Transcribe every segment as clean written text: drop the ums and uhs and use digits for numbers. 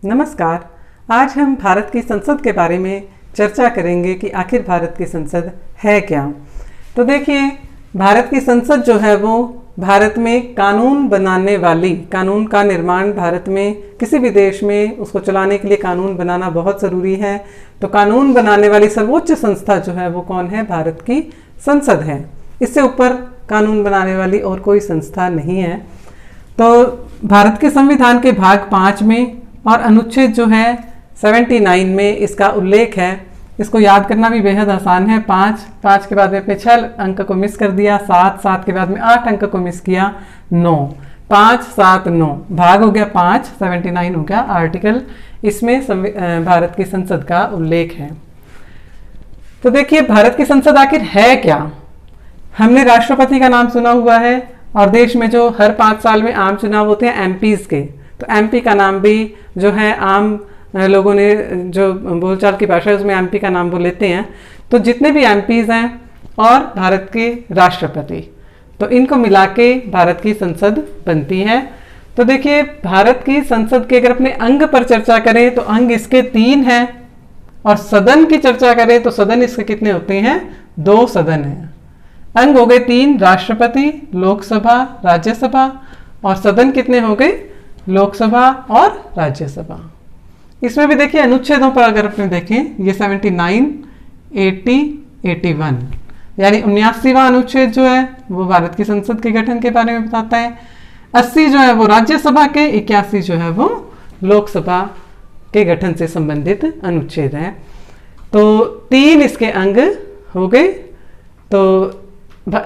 नमस्कार। आज हम भारत की संसद के बारे में चर्चा करेंगे कि आखिर भारत की संसद है क्या। तो देखिए, भारत की संसद जो है वो भारत में कानून बनाने वाली, कानून का निर्माण भारत में किसी भी देश में उसको चलाने के लिए कानून बनाना बहुत ज़रूरी है। तो कानून बनाने वाली सर्वोच्च संस्था जो है वो कौन है? भारत की संसद है। इससे ऊपर कानून बनाने वाली और कोई संस्था नहीं है। तो भारत के संविधान के भाग 5 में और अनुच्छेद जो है 79 में इसका उल्लेख है। इसको याद करना भी बेहद आसान है। 5 के बाद में अपने 6 अंक को मिस कर दिया, 7 के बाद में 8 अंक को मिस किया, 9, 5, 7, 9 भाग हो गया 5, 79 हो गया आर्टिकल। इसमें भारत की संसद का उल्लेख है। तो देखिए, भारत की संसद आखिर है क्या? हमने राष्ट्रपति का नाम सुना हुआ है और देश में जो हर 5 साल में आम चुनाव होते हैं एमपीज के, तो एमपी का नाम भी जो है आम लोगों ने जो बोलचाल की भाषा है उसमें एमपी का नाम वो लेते हैं। तो जितने भी एमपीज हैं और भारत के राष्ट्रपति, तो इनको मिला के भारत की संसद बनती है। तो देखिए, भारत की संसद के अगर अपने अंग पर चर्चा करें तो अंग इसके 3 हैं और सदन की चर्चा करें तो सदन इसके कितने होते हैं? 2 सदन हैं। अंग हो गए 3, राष्ट्रपति, लोकसभा, राज्यसभा, और सदन कितने हो गए? लोकसभा और राज्यसभा। इसमें भी देखिए अनुच्छेदों पर अगर अपने देखें, ये 79, 80, 81 यानी 79वां अनुच्छेद जो है वो भारत की संसद के गठन के बारे में बताता है। 80 जो है वो राज्यसभा के, 81 जो है वो लोकसभा के गठन से संबंधित अनुच्छेद है। तो 3 इसके अंग हो गए। तो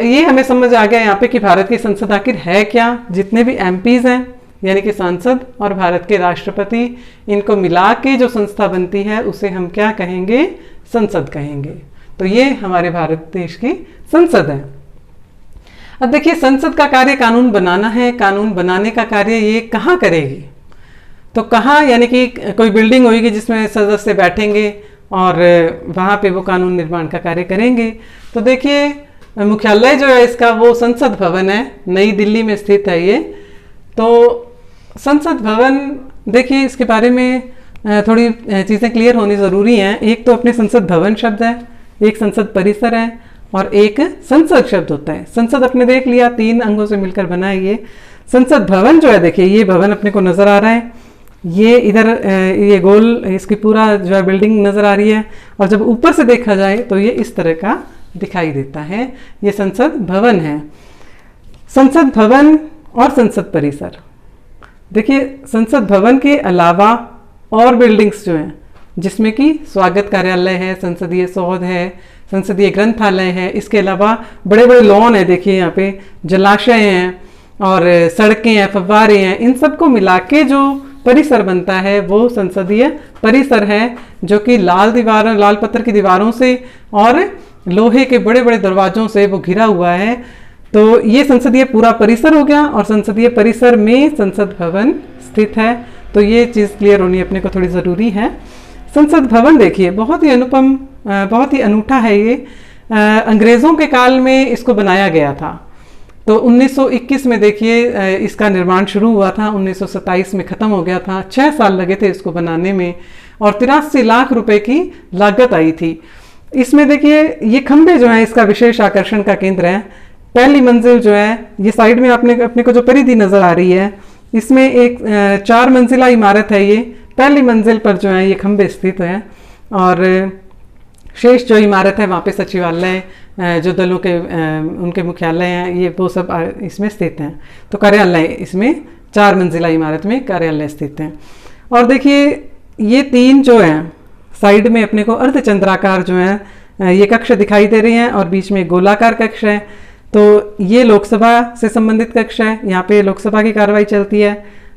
ये हमें समझ आ गया यहाँ पे कि भारत की संसद आखिर है क्या। जितने भी एमपीज हैं यानी कि सांसद और भारत के राष्ट्रपति, इनको मिला के जो संस्था बनती है उसे हम क्या कहेंगे? संसद कहेंगे। तो ये हमारे भारत देश की संसद है। अब देखिए, संसद का कार्य कानून बनाना है। कानून बनाने का कार्य ये कहाँ करेगी? तो कहाँ, यानी कि कोई बिल्डिंग होगी जिसमें सदस्य बैठेंगे और वहाँ पे वो कानून निर्माण का कार्य करेंगे। तो देखिए, मुख्यालय जो है इसका वो संसद भवन है, नई दिल्ली में स्थित है ये। तो संसद भवन, देखिए इसके बारे में थोड़ी चीज़ें क्लियर होनी ज़रूरी हैं। एक तो अपने संसद भवन शब्द है, एक संसद परिसर है और एक संसद शब्द होता है। संसद अपने देख लिया 3 अंगों से मिलकर बना है ये। संसद भवन जो है, देखिए ये भवन अपने को नज़र आ रहा है, ये इधर ये गोल इसकी पूरा जो है बिल्डिंग नज़र आ रही है, और जब ऊपर से देखा जाए तो ये इस तरह का दिखाई देता है। ये संसद भवन है। संसद भवन और संसद परिसर, देखिए संसद भवन के अलावा और बिल्डिंग्स जो हैं जिसमें कि स्वागत कार्यालय है, संसदीय सौध है, संसदीय ग्रंथालय है, इसके अलावा बड़े बड़े लॉन है, देखिए यहाँ पे जलाशय हैं और सड़कें हैं, फव्वारे हैं, इन सबको मिला के जो परिसर बनता है वो संसदीय परिसर है, जो कि लाल पत्थर की दीवारों से और लोहे के बड़े बड़े दरवाजों से वो घिरा हुआ है। तो ये संसदीय पूरा परिसर हो गया और संसदीय परिसर में संसद भवन स्थित है। तो ये चीज़ क्लियर होनी अपने को थोड़ी ज़रूरी है। संसद भवन देखिए बहुत ही अनुपम, बहुत ही अनूठा है ये। अंग्रेज़ों के काल में इसको बनाया गया था। तो 1921 में देखिए इसका निर्माण शुरू हुआ था, 1927 में ख़त्म हो गया था। 6 साल लगे थे इसको बनाने में और 83 लाख रुपए की लागत आई थी। इसमें देखिए ये खंभे जो हैं इसका विशेष आकर्षण का केंद्र है। पहली मंजिल जो है, ये साइड में अपने को जो परिधि नज़र आ रही है, इसमें एक 4 मंजिला इमारत है ये। पहली मंजिल पर जो है ये खंभे स्थित हैं और शेष जो इमारत है वहाँ पे सचिवालय, जो दलों के उनके मुख्यालय हैं, ये वो सब इसमें स्थित हैं। तो कार्यालय इसमें 4 मंजिला इमारत में कार्यालय स्थित हैं। और देखिए ये 3 जो हैं साइड में अपने को अर्धचंद्राकार जो है ये कक्ष दिखाई दे रहे हैं और बीच में गोलाकार कक्ष है। तो ये लोकसभा से संबंधित कक्ष है, यहाँ पे लोकसभा की कार्रवाई चलती है।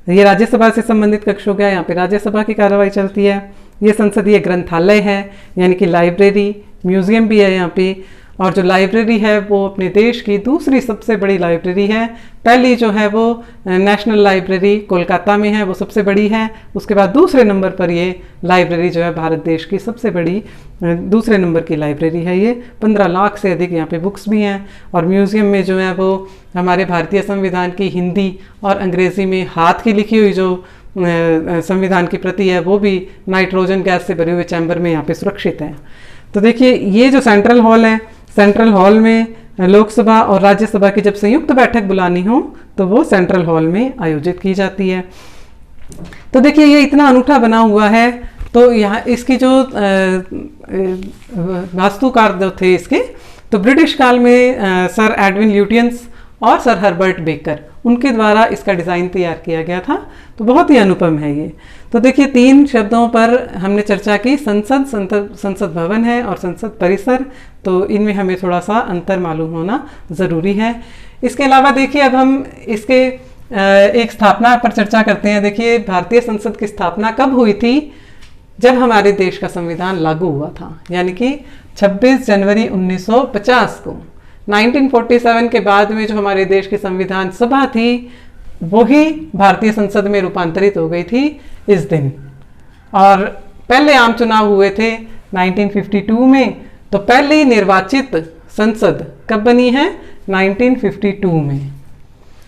ये राज्यसभा से संबंधित कक्ष हो गया, यहाँ पे राज्यसभा की कार्रवाई चलती है। ये संसदीय ग्रंथालय है, यानी कि लाइब्रेरी, म्यूजियम भी है यहाँ पे। और जो लाइब्रेरी है वो अपने देश की दूसरी सबसे बड़ी लाइब्रेरी है। पहली जो है वो नेशनल लाइब्रेरी कोलकाता में है, वो सबसे बड़ी है। उसके बाद दूसरे नंबर पर ये लाइब्रेरी जो है भारत देश की सबसे बड़ी दूसरे नंबर की लाइब्रेरी है। ये 15 लाख से अधिक यहाँ पे बुक्स भी हैं। और म्यूज़ियम में जो है वो हमारे भारतीय संविधान की हिंदी और अंग्रेज़ी में हाथ की लिखी हुई जो संविधान की प्रति है वो भी नाइट्रोजन गैस से भरे हुए चैम्बर में यहाँ पे सुरक्षित है। तो देखिए ये जो सेंट्रल हॉल है, सेंट्रल हॉल में लोकसभा और राज्यसभा की जब संयुक्त बैठक बुलानी हो तो वो सेंट्रल हॉल में आयोजित की जाती है। तो देखिए ये इतना अनूठा बना हुआ है, तो यहाँ इसकी जो वास्तुकार जो थे इसके, तो ब्रिटिश काल में सर एडविन ल्यूटियंस और सर हर्बर्ट बेकर उनके द्वारा इसका डिज़ाइन तैयार किया गया था। तो बहुत ही अनुपम है ये। तो देखिए 3 शब्दों पर हमने चर्चा की, संसद भवन है और संसद परिसर, तो इनमें हमें थोड़ा सा अंतर मालूम होना ज़रूरी है। इसके अलावा देखिए अब हम इसके एक स्थापना पर चर्चा करते हैं। देखिए भारतीय संसद की स्थापना कब हुई थी? जब हमारे देश का संविधान लागू हुआ था, यानी कि 26 जनवरी 1950 को। 1947 के बाद में जो हमारे देश की संविधान सभा थी वो ही भारतीय संसद में रूपांतरित हो गई थी इस दिन। और पहले आम चुनाव हुए थे 1952 में। तो पहली निर्वाचित संसद कब बनी है? 1952 में।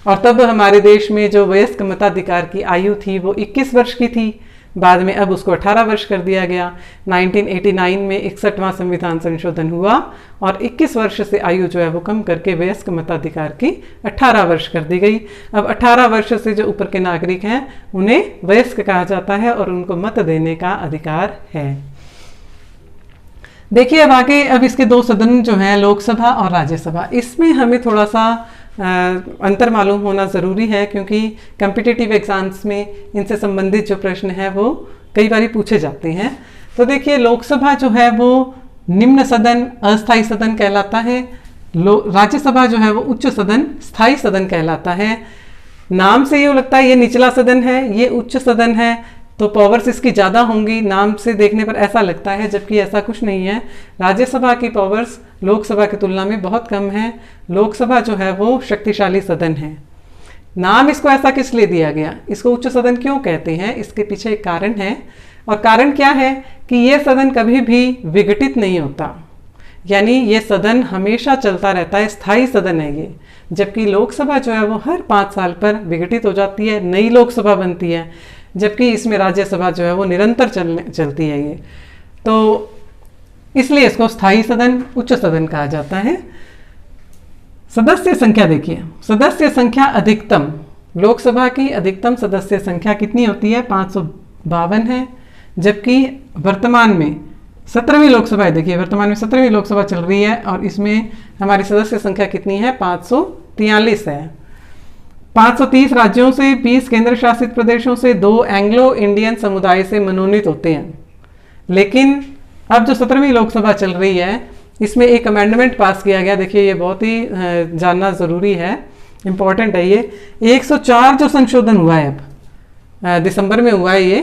और तब हमारे देश में जो वयस्क मताधिकार की आयु थी वो 21 वर्ष की थी। बाद में अब उसको 18 वर्ष कर दिया गया। 1989 में 61वां संविधान संशोधन हुआ और 21 वर्ष से आयु जो है वो कम करके वयस्क मताधिकार की 18 वर्ष कर दी गई। अब 18 वर्ष से जो ऊपर के नागरिक हैं उन्हें वयस्क कहा जाता है और उनको मत देने का अधिकार है। देखिए अब आगे, अब इसके 2 सदन जो हैं लोकसभा और राज्यसभा, इसमें हमें थोड़ा सा अंतर मालूम होना ज़रूरी है, क्योंकि कम्पिटिटिव एग्जाम्स में इनसे संबंधित जो प्रश्न हैं वो कई बार पूछे जाते हैं। तो देखिए लोकसभा जो है वो निम्न सदन, अस्थायी सदन कहलाता है। राज्यसभा जो है वो उच्च सदन, स्थायी सदन कहलाता है। नाम से ये लगता है ये निचला सदन है, ये उच्च सदन है, तो पावर्स इसकी ज़्यादा होंगी, नाम से देखने पर ऐसा लगता है, जबकि ऐसा कुछ नहीं है। राज्यसभा की पावर्स लोकसभा की तुलना में बहुत कम है। लोकसभा जो है वो शक्तिशाली सदन है। नाम इसको ऐसा किस लिए दिया गया, इसको उच्च सदन क्यों कहते हैं, इसके पीछे एक कारण है। और कारण क्या है कि ये सदन कभी भी विघटित नहीं होता, यानी ये सदन हमेशा चलता रहता है, स्थायी सदन है ये। जबकि लोकसभा जो है वो हर 5 साल पर विघटित हो जाती है, नई लोकसभा बनती है, जबकि इसमें राज्यसभा जो है वो निरंतर चलती है ये। तो इसलिए इसको स्थायी सदन, उच्च सदन कहा जाता है। सदस्य संख्या देखिए, सदस्य संख्या अधिकतम, लोकसभा की अधिकतम सदस्य संख्या कितनी होती है? 552 है। जबकि वर्तमान में 17वीं लोकसभा है, देखिए वर्तमान में 17वीं लोकसभा चल रही है और इसमें हमारी सदस्य संख्या कितनी है? 543 है। 530 राज्यों से, 20 केंद्र शासित प्रदेशों से, 2 एंग्लो इंडियन समुदाय से मनोनीत होते हैं। लेकिन अब जो 17वीं लोकसभा चल रही है इसमें एक अमेंडमेंट पास किया गया। देखिए ये बहुत ही जानना ज़रूरी है, इम्पॉर्टेंट है ये। 104 जो संशोधन हुआ है अब दिसंबर में हुआ है, ये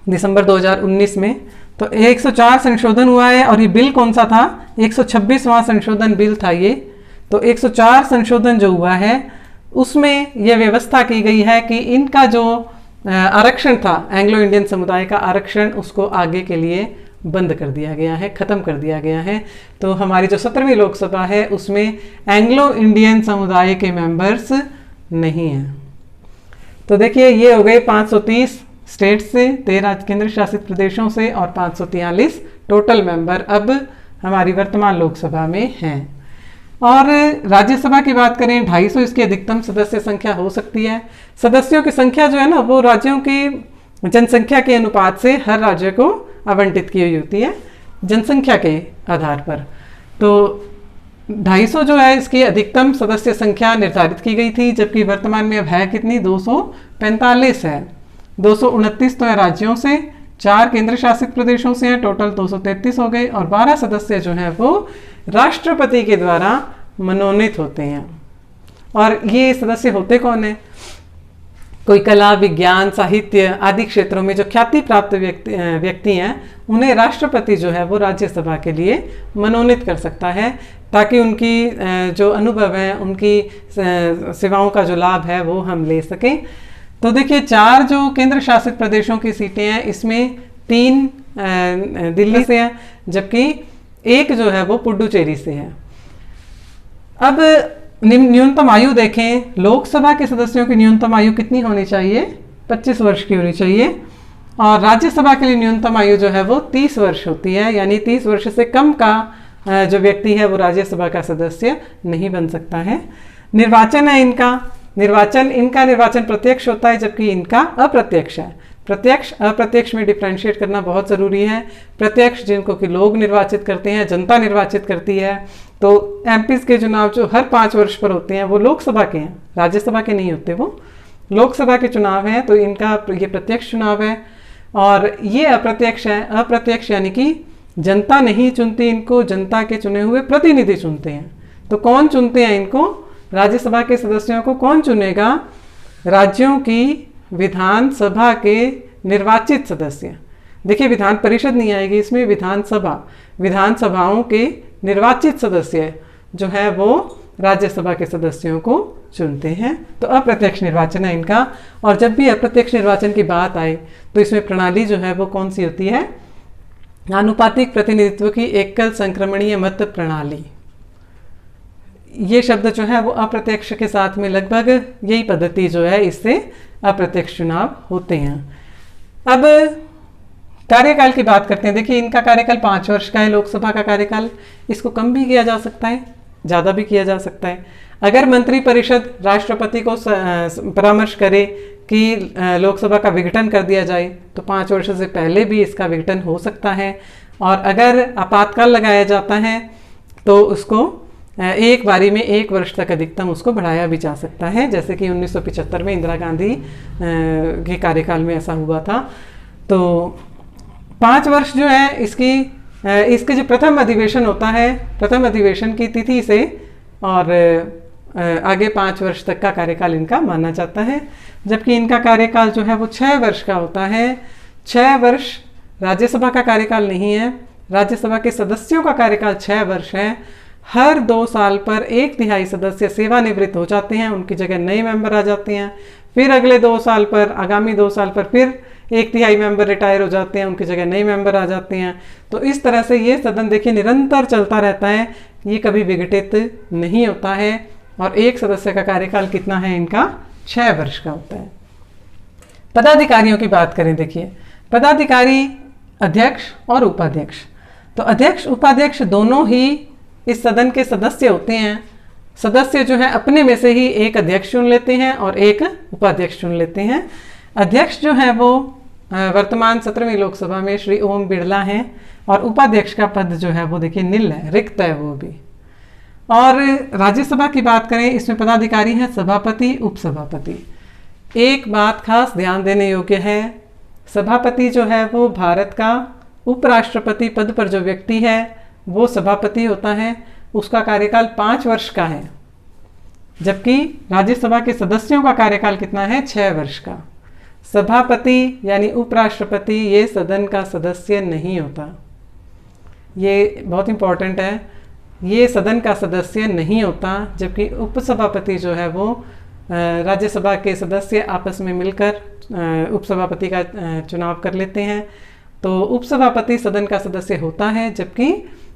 दिसंबर 2019 में। तो 104 संशोधन हुआ है और ये बिल कौन सा था? 126वां संशोधन बिल था ये। तो 104 संशोधन जो हुआ है उसमें यह व्यवस्था की गई है कि इनका जो आरक्षण था, एंग्लो इंडियन समुदाय का आरक्षण, उसको आगे के लिए बंद कर दिया गया है, ख़त्म कर दिया गया है। तो हमारी जो 17वीं लोकसभा है उसमें एंग्लो इंडियन समुदाय के मेंबर्स नहीं हैं। तो देखिए ये हो गए 530 स्टेट से, 13 केंद्र शासित प्रदेशों से और 543 टोटल मेंबर अब हमारी वर्तमान लोकसभा में हैं। और राज्यसभा की बात करें, 250 इसकी अधिकतम सदस्य संख्या हो सकती है। सदस्यों की संख्या जो है ना वो राज्यों की जनसंख्या के अनुपात से हर राज्य को आवंटित की हुई होती है, जनसंख्या के आधार पर। तो 250 जो है इसकी अधिकतम सदस्य संख्या निर्धारित की गई थी, जबकि वर्तमान में अब है कितनी? 245 है। 229 तो है राज्यों से, 4 केंद्र शासित प्रदेशों से हैं, टोटल 233 हो गए। और 12 सदस्य जो हैं वो राष्ट्रपति के द्वारा मनोनीत होते हैं। और ये सदस्य होते कौन है? कोई कला, विज्ञान, साहित्य आदि क्षेत्रों में जो ख्याति प्राप्त व्यक्ति हैं उन्हें राष्ट्रपति जो है वो राज्यसभा के लिए मनोनीत कर सकता है, ताकि उनकी जो अनुभव है, उनकी सेवाओं का जो लाभ है वो हम ले सकें। तो देखिए 4 जो केंद्र शासित प्रदेशों की सीटें हैं इसमें 3 दिल्ली से हैं, जबकि 1 जो है वो पुडुचेरी से है। अब न्यूनतम आयु देखें, लोकसभा के सदस्यों की न्यूनतम आयु कितनी होनी चाहिए? 25 वर्ष की होनी चाहिए। और राज्यसभा के लिए न्यूनतम आयु जो है वो 30 वर्ष होती है, यानी 30 वर्ष से कम का जो व्यक्ति है वो राज्यसभा का सदस्य नहीं बन सकता है। निर्वाचन है इनका निर्वाचन प्रत्यक्ष होता है, जबकि इनका अप्रत्यक्ष है। प्रत्यक्ष अप्रत्यक्ष में डिफ्रेंशिएट करना बहुत ज़रूरी है। प्रत्यक्ष जिनको कि लोग निर्वाचित करते हैं, जनता निर्वाचित करती है, तो एमपीज़ के चुनाव जो हर 5 वर्ष पर होते हैं वो लोकसभा के हैं, राज्यसभा के नहीं होते, वो लोकसभा के चुनाव हैं। तो इनका ये प्रत्यक्ष चुनाव है। और ये अप्रत्यक्ष है। अप्रत्यक्ष यानी कि जनता नहीं चुनती इनको, जनता के चुने हुए प्रतिनिधि चुनते हैं। तो कौन चुनते हैं इनको? राज्यसभा के सदस्यों को कौन चुनेगा? राज्यों की विधानसभा के निर्वाचित सदस्य। देखिए, विधान परिषद नहीं आएगी इसमें, विधानसभाओं के निर्वाचित सदस्य जो है वो राज्यसभा के सदस्यों को चुनते हैं। तो अप्रत्यक्ष निर्वाचन है इनका। और जब भी अप्रत्यक्ष निर्वाचन की बात आए तो इसमें प्रणाली जो है वो कौन सी होती है? आनुपातिक प्रतिनिधित्व की एकल संक्रमणीय मत प्रणाली। ये शब्द जो है वो अप्रत्यक्ष के साथ में लगभग यही पद्धति जो है, इससे अप्रत्यक्ष चुनाव होते हैं। अब कार्यकाल की बात करते हैं। देखिए, इनका कार्यकाल 5 वर्ष का है, लोकसभा का कार्यकाल। इसको कम भी किया जा सकता है, ज़्यादा भी किया जा सकता है। अगर मंत्रिपरिषद राष्ट्रपति को परामर्श करे कि लोकसभा का विघटन कर दिया जाए तो 5 वर्ष से पहले भी इसका विघटन हो सकता है। और अगर आपातकाल लगाया जाता है तो उसको एक बारी में 1 वर्ष तक अधिकतम उसको बढ़ाया भी जा सकता है, जैसे कि 1975 में इंदिरा गांधी के कार्यकाल में ऐसा हुआ था। तो 5 वर्ष जो है इसके जो प्रथम अधिवेशन होता है, प्रथम अधिवेशन की तिथि से और आगे 5 वर्ष तक का कार्यकाल इनका माना जाता है। जबकि इनका कार्यकाल जो है वो 6 वर्ष का होता है। 6 वर्ष राज्यसभा का कार्यकाल नहीं है, राज्यसभा के सदस्यों का कार्यकाल 6 वर्ष है। हर 2 साल पर 1/3 सदस्य सेवानिवृत्त हो जाते हैं, उनकी जगह नए मेंबर आ जाते हैं। फिर अगले 2 साल पर, आगामी 2 साल पर फिर 1/3 मेंबर रिटायर हो जाते हैं, उनकी जगह नए मेंबर आ जाते हैं। तो इस तरह से ये सदन देखिए निरंतर चलता रहता है, ये कभी विघटित नहीं होता है। और एक सदस्य का कार्यकाल कितना है इनका? 6 वर्ष का होता है। पदाधिकारियों की बात करें, देखिए पदाधिकारी अध्यक्ष और उपाध्यक्ष। तो अध्यक्ष उपाध्यक्ष दोनों ही इस सदन के सदस्य होते हैं। सदस्य जो है अपने में से ही एक अध्यक्ष चुन लेते हैं और एक उपाध्यक्ष चुन लेते हैं। अध्यक्ष जो है वो वर्तमान 17वीं लोकसभा में श्री ओम बिरला हैं और उपाध्यक्ष का पद जो है वो देखिए नील है, रिक्त है वो भी। और राज्यसभा की बात करें, इसमें पदाधिकारी हैं सभापति, उपसभापति। एक बात खास ध्यान देने योग्य है, सभापति जो है वो भारत का उपराष्ट्रपति पद पर जो व्यक्ति है वो सभापति होता है, उसका कार्यकाल 5 वर्ष का है। जबकि राज्यसभा के सदस्यों का कार्यकाल कितना है? 6 वर्ष का। सभापति यानी उपराष्ट्रपति ये सदन का सदस्य नहीं होता, ये बहुत इंपॉर्टेंट है, ये सदन का सदस्य नहीं होता। जबकि उपसभापति जो है वो राज्यसभा के सदस्य आपस में मिलकर उपसभापति का चुनाव कर लेते हैं, तो उपसभापति सदन का सदस्य होता है। जबकि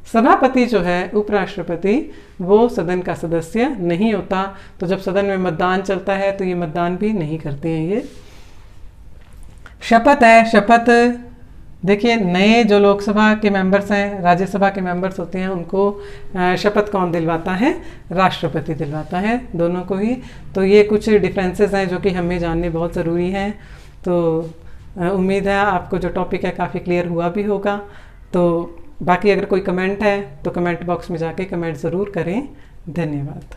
सभापति जो है उपराष्ट्रपति वो सदन का सदस्य नहीं होता। तो जब सदन में मतदान चलता है तो ये मतदान भी नहीं करते हैं। ये शपथ है, शपथ देखिए नए जो लोकसभा के मेंबर्स हैं, राज्यसभा के मेंबर्स होते हैं, उनको शपथ कौन दिलवाता है? राष्ट्रपति दिलवाता है, दोनों को ही। तो ये कुछ डिफरेंसेस हैं जो कि हमें जानने बहुत ज़रूरी हैं। तो उम्मीद है आपको जो टॉपिक है काफ़ी क्लियर हुआ भी होगा। तो बाकी अगर कोई कमेंट है तो कमेंट बॉक्स में जाके कमेंट ज़रूर करें। धन्यवाद।